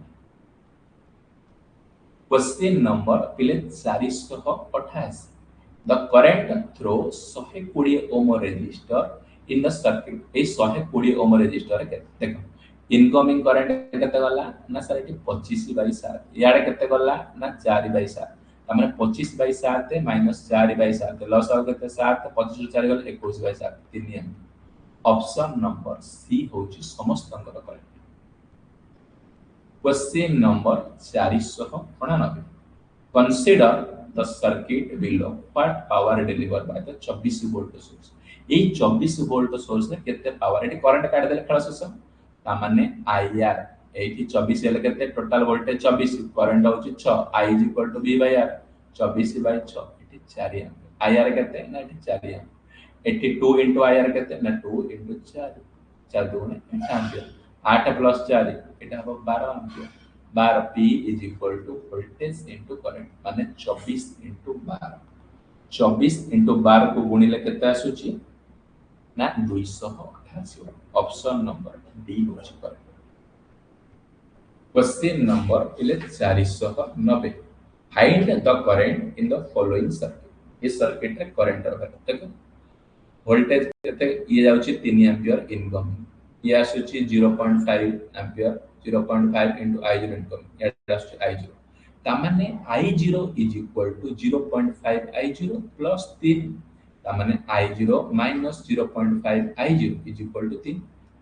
क्वेश्चन नंबर पिले 488 the current through 120 ohm resistor in the circuit ए 120 ओम रेजिस्टर के देखो इनकमिंग करंट केते गला ना सर एटी 25/7 याडे केते गला ना 4/7 त माने 25/7 माइनस 4/7 लॉस हो केते 7 25 ରୁ 4 गले 21/7 3 एम ऑप्शन नंबर सी होची समस्त अंक current question number 499 consider the circuit below what power deliver by the 24 volt source A 24 volt source में केते पावर एटी करंट काट देले खेल सोस ता माने आईआर एटी 24 हेले केते टोटल वोल्टेज 24 करंट होची 6 I is equal to V by R 24/6 एटी 4 एम्प आईआर केते ना एटी 4 एम्प एटी 2 इनटू आईआर केते ना 2 इनटू 4 4 2 ने एम्पियर 8 प्लस 4 एटा हो 12 ampere 12 p is equal to voltage into current माने 24 इनटू 12 24 इनटू 12 को गुणिले केते आसुची ना 288 ऑप्शन नंबर डी होची correct question number 490 find the current in the following circuit इस सर्किट रे करंट रहबा देखो वोल्टेज केते ये जाउची 3 एम्पियर इनकमिंग ये आसुची 0.5 एम्पियर 0.5 into I0 इनकमिंग या आसुची I0 ता माने I0 is equal to 0.5 I0 plus 3 ता माने I0 minus 0.5 I0 is equal to 3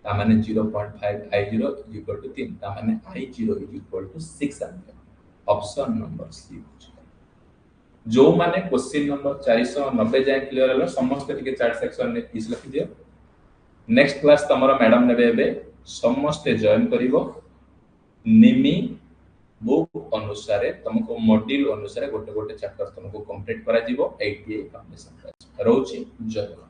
ता माने 0.5 I0 is equal to 3 ता माने I0 is equal to 6 ampere option number C जो माने क्वेश्चन नंबर 490 जाय क्लियर हलो समस्त टिके चार्ट सेक्शन ने इस लिखि दियो नेक्स्ट क्लास तमरो मैडम नेबे एबे समस्त जॉइन करिवो निमी बुक अनुसार तुमको मॉड्यूल अनुसार गोटे गोटे चैप्टर तुमको कंप्लीट करा जीवो 88 फाउंडेशन रोची जय